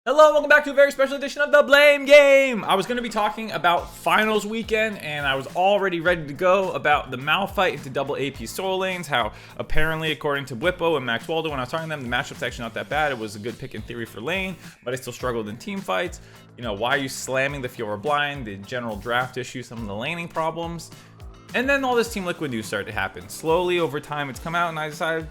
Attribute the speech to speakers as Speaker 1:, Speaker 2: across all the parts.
Speaker 1: Hello, welcome back to a very special edition of the Blame Game. I was going to be talking about finals weekend, and I was already ready to go about the Malphite into double AP soul lanes, how apparently, according to Whippo and Max Waldo, when I was talking to them, the matchup's actually not that bad. It was a good pick in theory for lane, but I still struggled in team fights. You know, why are you slamming the Fiora blind, the general draft issue, some of the laning problems. And then all this Team Liquid news started to happen. Slowly, over time, it's come out, and I decided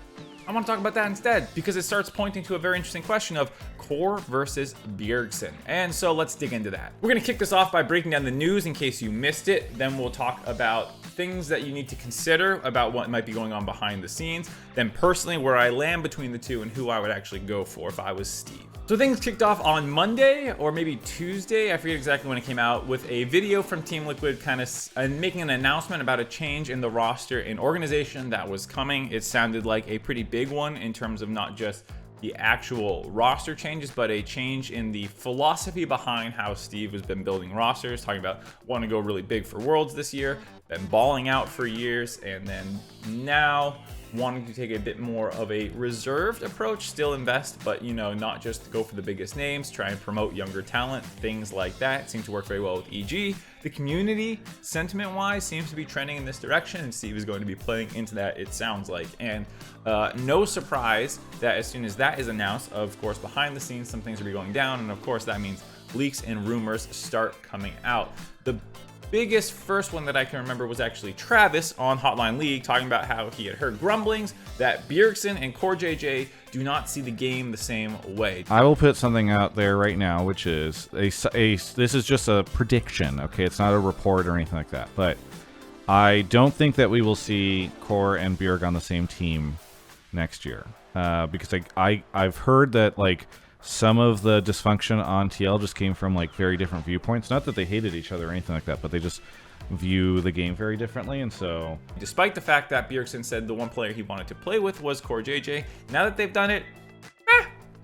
Speaker 1: I want to talk about that instead because it starts pointing to a very interesting question of Core versus Bjergsen. And so let's dig into that. We're going to kick this off by breaking down the news in case you missed it. Then we'll talk about things that you need to consider about what might be going on behind the scenes. Then personally, where I land between the two and who I would actually go for if I was Steve. So things kicked off on Monday or maybe Tuesday, I forget exactly when it came out, with a video from Team Liquid kind of making an announcement about a change in the roster and organization that was coming. It sounded like a pretty big one in terms of not just the actual roster changes, but a change in the philosophy behind how Steve has been building rosters, talking about wanting to go really big for Worlds this year, been balling out for years, and then now wanting to take a bit more of a reserved approach, still invest, but you know, not just go for the biggest names, try and promote younger talent, things like that. It seems to work very well with EG. The community, sentiment-wise, seems to be trending in this direction, and Steve is going to be playing into that, it sounds like. And no surprise that as soon as that is announced, of course, behind the scenes, some things will be going down, and of course, that means leaks and rumors start coming out. The biggest first one that I can remember was actually Travis on Hotline League talking about how he had heard grumblings that Bjergsen and CoreJJ do not see the game the same way.
Speaker 2: I will put something out there right now, which is this is just a prediction, okay? It's not a report or anything like that, but I don't think that we will see Core and Bjerg on the same team next year because I've heard that like some of the dysfunction on TL just came from like very different viewpoints. Not that they hated each other or anything like that, but they just view the game very differently. And so,
Speaker 1: despite the fact that Bjergsen said the one player he wanted to play with was CoreJJ, now that they've done it,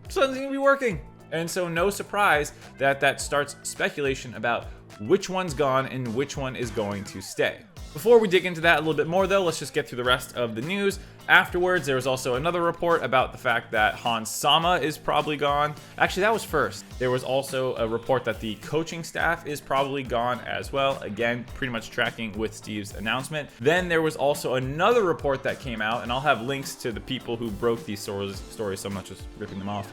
Speaker 1: something's gonna be working. And so no surprise that that starts speculation about which one's gone and which one is going to stay. Before we dig into that a little bit more though, let's just get through the rest of the news. Afterwards, there was also another report about the fact that Hans Sama is probably gone. Actually, that was first. There was also a report that the coaching staff is probably gone as well. Again, pretty much tracking with Steve's announcement. Then there was also another report that came out, and I'll have links to the people who broke these stories, so I'm not just ripping them off,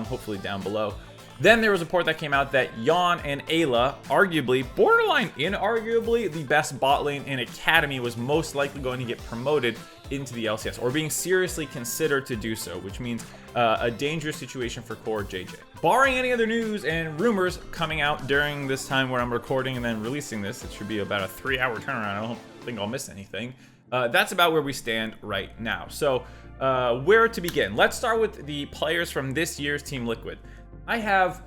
Speaker 1: hopefully down below. Then there was a report that came out that Jan and Ayla, arguably, borderline inarguably, the best bot lane in Academy, was most likely going to get promoted into the LCS, or being seriously considered to do so, which means a dangerous situation for CoreJJ. Barring any other news and rumors coming out during this time where I'm recording and then releasing this, it should be about a 3-hour turnaround. I don't think I'll miss anything. That's about where we stand right now. So where to begin? Let's start with the players from this year's Team Liquid. I have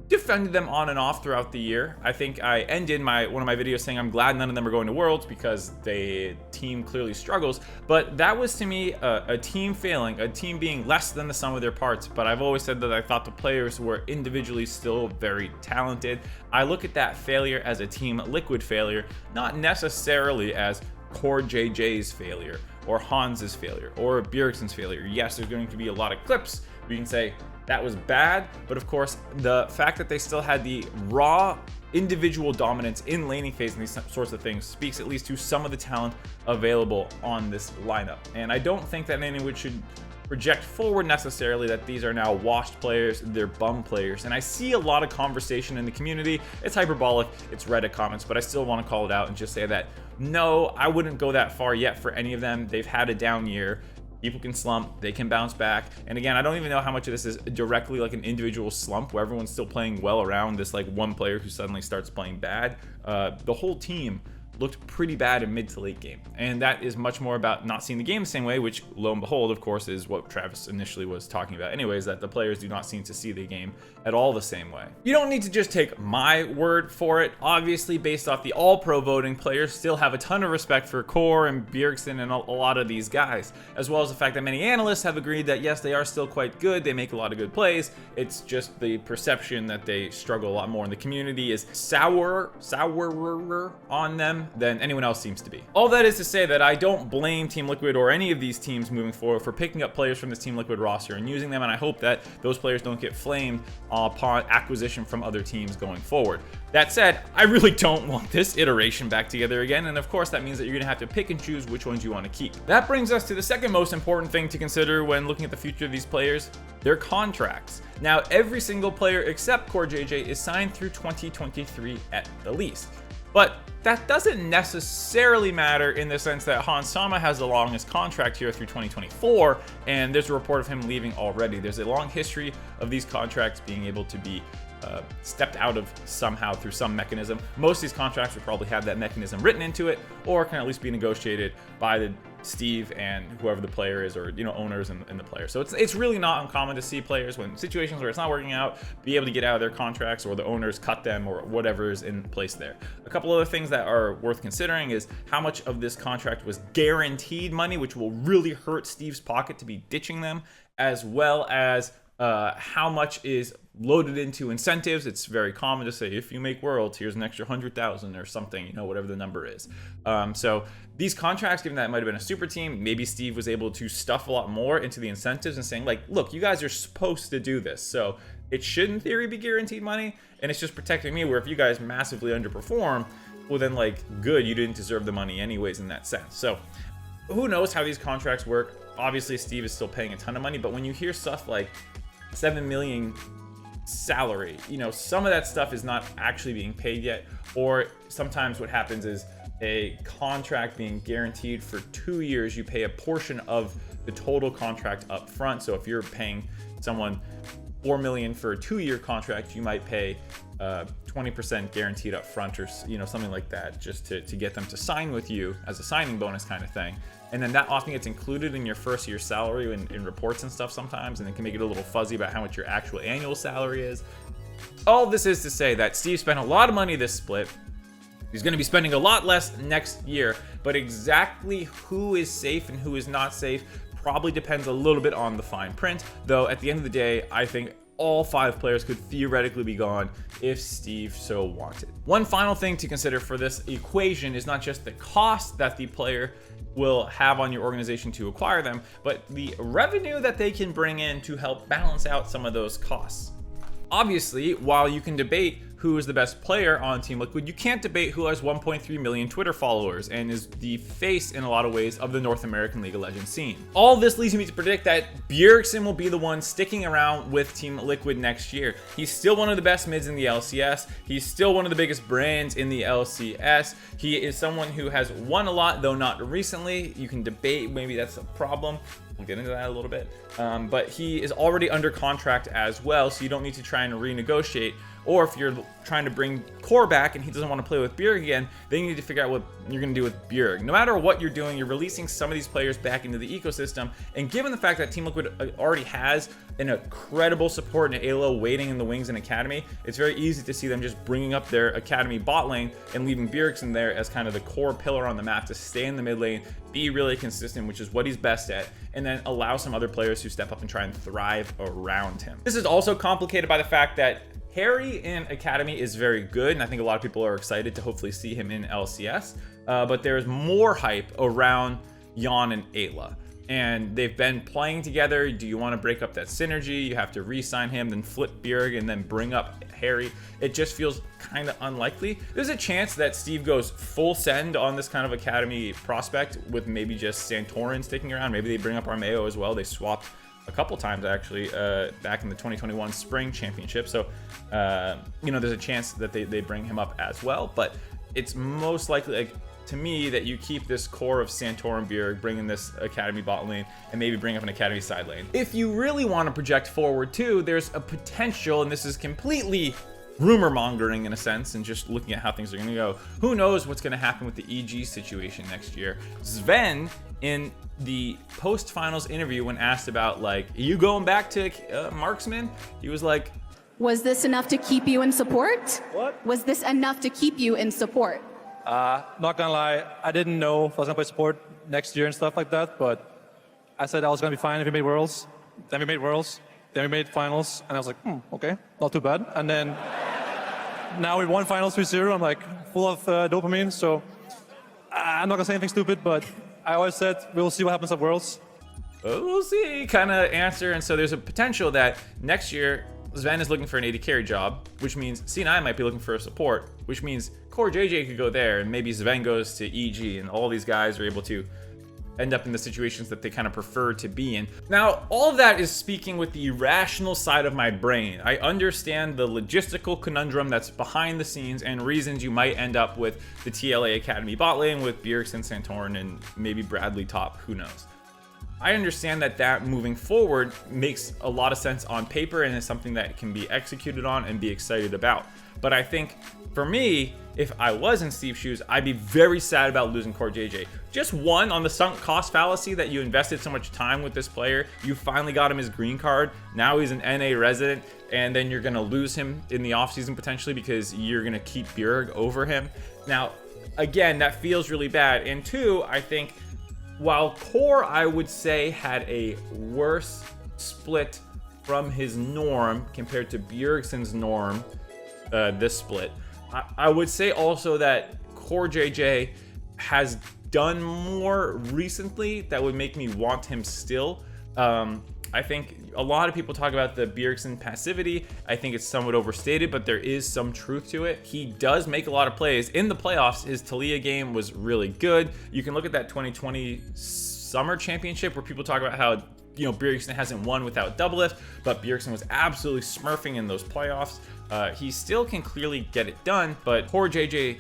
Speaker 1: defended them on and off throughout the year. I think I ended one of my videos saying I'm glad none of them are going to Worlds because the team clearly struggles. But that was to me a team failing, a team being less than the sum of their parts. But I've always said that I thought the players were individually still very talented. I look at that failure as a Team Liquid failure, not necessarily as CoreJJ's failure or Hans's failure or Bjergsen's failure. Yes, there's going to be a lot of clips where you can say that was bad, but of course, the fact that they still had the raw individual dominance in laning phase and these sorts of things speaks at least to some of the talent available on this lineup. And I don't think that anyone should project forward necessarily that these are now washed players, they're bum players. And I see a lot of conversation in the community. It's hyperbolic, it's Reddit comments, but I still want to call it out and just say that no, I wouldn't go that far yet for any of them. They've had a down year. People can slump, they can bounce back. And again, I don't even know how much of this is directly like an individual slump where everyone's still playing well around this like one player who suddenly starts playing bad. The whole team looked pretty bad in mid to late game. And that is much more about not seeing the game the same way, which lo and behold, of course, is what Travis initially was talking about anyways, that the players do not seem to see the game at all the same way. You don't need to just take my word for it. Obviously, based off the all-pro voting, players still have a ton of respect for Core and Bjergsen and a lot of these guys, as well as the fact that many analysts have agreed that yes, they are still quite good, they make a lot of good plays. It's just the perception that they struggle a lot more, and the community is sourer on them than anyone else seems to be. All that is to say that I don't blame Team Liquid or any of these teams moving forward for picking up players from this Team Liquid roster and using them, and I hope that those players don't get flamed upon acquisition from other teams going forward. That said, I really don't want this iteration back together again, and of course that means that you're going to have to pick and choose which ones you want to keep. That brings us to the second most important thing to consider when looking at the future of these players, their contracts. Now, every single player except CoreJJ is signed through 2023 at the least. But that doesn't necessarily matter in the sense that Hans Sama has the longest contract here through 2024, and there's a report of him leaving already. There's a long history of these contracts being able to be stepped out of somehow through some mechanism. Most of these contracts will probably have that mechanism written into it, or can at least be negotiated by the Steve and whoever the player is, or owners and the player. So it's really not uncommon to see players when situations where it's not working out be able to get out of their contracts, or the owners cut them, or whatever is in place there. A couple other things that are worth considering is how much of this contract was guaranteed money, which will really hurt Steve's pocket to be ditching them, as well as how much is loaded into incentives. It's very common to say, if you make worlds, here's an extra 100,000 or something, whatever the number is. So these contracts, given that it might have been a super team, maybe Steve was able to stuff a lot more into the incentives and saying, like, look, you guys are supposed to do this, so it should in theory be guaranteed money, and it's just protecting me, where if you guys massively underperform, well then, like, good, you didn't deserve the money anyways in that sense. So who knows how these contracts work. Obviously Steve is still paying a ton of money, but when you hear stuff like 7 million salary, some of that stuff is not actually being paid yet, or sometimes what happens is a contract being guaranteed for 2 years, you pay a portion of the total contract up front. So if you're paying someone 4 million for a 2-year contract, you might pay 20% guaranteed up front, or something like that, just to get them to sign with you as a signing bonus kind of thing. And then that often gets included in your first year's salary in reports and stuff sometimes, and it can make it a little fuzzy about how much your actual annual salary is. All this is to say that Steve spent a lot of money this split. He's going to be spending a lot less next year, but exactly who is safe and who is not safe probably depends a little bit on the fine print, though at the end of the day, I think all 5 players could theoretically be gone if Steve so wanted. One final thing to consider for this equation is not just the cost that the player will have on your organization to acquire them, but the revenue that they can bring in to help balance out some of those costs. Obviously, while you can debate who is the best player on Team Liquid, you can't debate who has 1.3 million Twitter followers and is the face in a lot of ways of the North American League of Legends scene. All this leads me to predict that Bjergsen will be the one sticking around with Team Liquid next year. He's still one of the best mids in the LCS. He's still one of the biggest brands in the LCS. He is someone who has won a lot, though not recently. You can debate, maybe that's a problem. We'll get into that a little bit. But he is already under contract as well, so you don't need to try and renegotiate. Or if you're trying to bring Core back and he doesn't want to play with Bjerg again, then you need to figure out what you're going to do with Bjerg. No matter what you're doing, you're releasing some of these players back into the ecosystem. And given the fact that Team Liquid already has an incredible support in Alo waiting in the wings and Academy, it's very easy to see them just bringing up their Academy bot lane and leaving Bjergsen there as kind of the core pillar on the map to stay in the mid lane, be really consistent, which is what he's best at, and then allow some other players to step up and try and thrive around him. This is also complicated by the fact that Harry in Academy is very good, and I think a lot of people are excited to hopefully see him in LCS, but there's more hype around Jan and Ayla. And they've been playing together. Do you want to break up that synergy? You have to re-sign him, then flip Bjerg, and then bring up Harry. It just feels kind of unlikely. There's a chance that Steve goes full send on this kind of Academy prospect with maybe just Santorin sticking around. Maybe they bring up Armeo as well. They swapped a couple times actually back in the 2021 Spring Championship. So, there's a chance that they bring him up as well. But it's most likely, like, to me, that you keep this core of Santorin Bjerg, bring in this Academy bot lane, and maybe bring up an Academy side lane. If you really want to project forward too, there's a potential, and this is completely rumor mongering in a sense, and just looking at how things are going to go. Who knows what's going to happen with the EG situation next year? Sven, in the post-finals interview, when asked about, like, are you going back to Marksman? He was like,
Speaker 3: was this enough to keep you in support?
Speaker 4: What?
Speaker 3: Was this enough to keep you in support?
Speaker 4: Not gonna lie, I didn't know if I was gonna play support next year and stuff like that, but I said I was gonna be fine if we made Worlds. Then we made Worlds, then we made Finals, and I was like, okay, not too bad. And then now we won Finals 3-0, I'm like full of dopamine, so I'm not gonna say anything stupid, but I always said we'll see what happens at Worlds.
Speaker 1: We'll see kind of answer. And so there's a potential that next year Sven is looking for an AD carry job, which means C9 might be looking for a support, which means CoreJJ could go there, and maybe Sven goes to EG, and all these guys are able to end up in the situations that they kind of prefer to be in. Now, all of that is speaking with the rational side of my brain. I understand the logistical conundrum that's behind the scenes and reasons you might end up with the TLA Academy bot lane with Bjergsen, Santorin, and maybe Bradley top, who knows. I understand that moving forward makes a lot of sense on paper and is something that can be executed on and be excited about. But I think for me, if I was in Steve's shoes, I'd be very sad about losing CoreJJ. Just one, on the sunk cost fallacy that you invested so much time with this player, you finally got him his green card, now he's an NA resident, and then you're gonna lose him in the offseason potentially because you're gonna keep Bjerg over him. Now, again, that feels really bad. And two, I think, while Core, I would say, had a worse split from his norm compared to Bjergsen's norm, this split, I would say also that CoreJJ has done more recently that would make me want him still. I think a lot of people talk about the Bjergsen passivity. I think it's somewhat overstated, but there is some truth to it. He does make a lot of plays. In the playoffs, his Taliyah game was really good. You can look at that 2020 Summer Championship where people talk about how, you know, Bjergsen hasn't won without Doublelift, but Bjergsen was absolutely smurfing in those playoffs. He still can clearly get it done, but CoreJJ,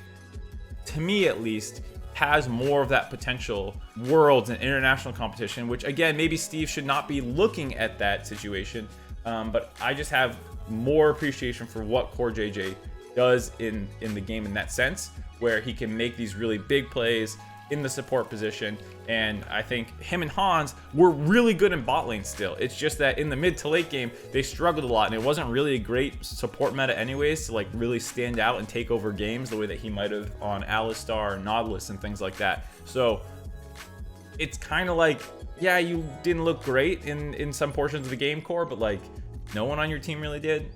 Speaker 1: to me at least, has more of that potential worlds and international competition, which again, maybe Steve should not be looking at that situation, but I just have more appreciation for what CoreJJ does in the game in that sense, where he can make these really big plays in the support position. And I think him and Hans were really good in bot lane still. It's just that in the mid to late game, they struggled a lot, and it wasn't really a great support meta anyways to like really stand out and take over games the way that he might have on Alistar, Nautilus, and things like that. So it's kind of like, yeah, you didn't look great in some portions of the game, Core, but like no one on your team really did.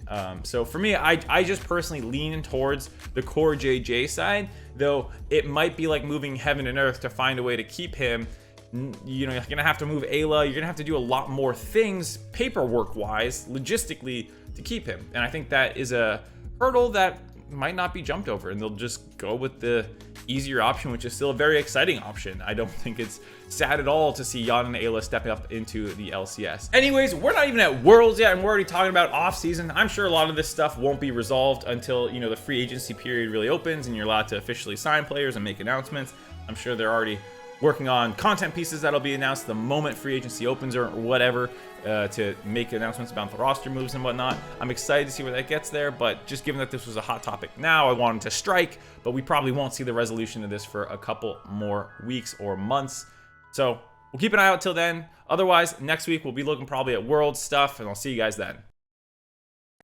Speaker 1: So for me, I just personally lean towards the CoreJJ side, though it might be like moving heaven and earth to find a way to keep him. You know, you're gonna have to move Ayla, you're gonna have to do a lot more things paperwork wise, logistically, to keep him. And I think that is a hurdle that might not be jumped over, and they'll just go with the easier option, which is still a very exciting option. I don't think it's sad at all to see Jan and Ayla stepping up into the LCS. Anyways, we're not even at Worlds yet, and we're already talking about off season. I'm sure a lot of this stuff won't be resolved until, you know, the free agency period really opens and you're allowed to officially sign players and make announcements. I'm sure they're already working on content pieces that'll be announced the moment free agency opens or whatever, to make announcements about the roster moves and whatnot. I'm excited to see where that gets there, but just given that this was a hot topic now, I wanted to strike, but we probably won't see the resolution of this for a couple more weeks or months. So we'll keep an eye out till then. Otherwise, next week we'll be looking probably at World stuff, and I'll see you guys then.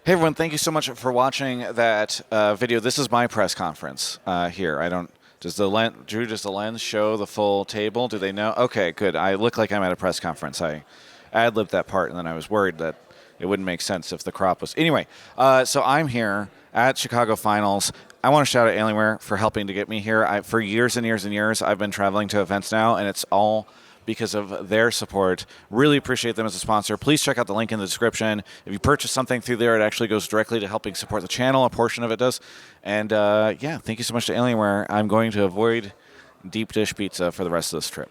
Speaker 2: Hey everyone, thank you so much for watching that video. This is my press conference here. Does the lens show the full table? Do they know? Okay, good. I look like I'm at a press conference. I ad-libbed that part, and then I was worried that it wouldn't make sense if the crop was... Anyway, so I'm here at Chicago Finals. I want to shout out Alienware for helping to get me here. For years and years and years, I've been traveling to events now, and it's all because of their support. Really appreciate them as a sponsor. Please check out the link in the description. If you purchase something through there, it actually goes directly to helping support the channel. A portion of it does. And yeah, thank you so much to Alienware. I'm going to avoid deep dish pizza for the rest of this trip.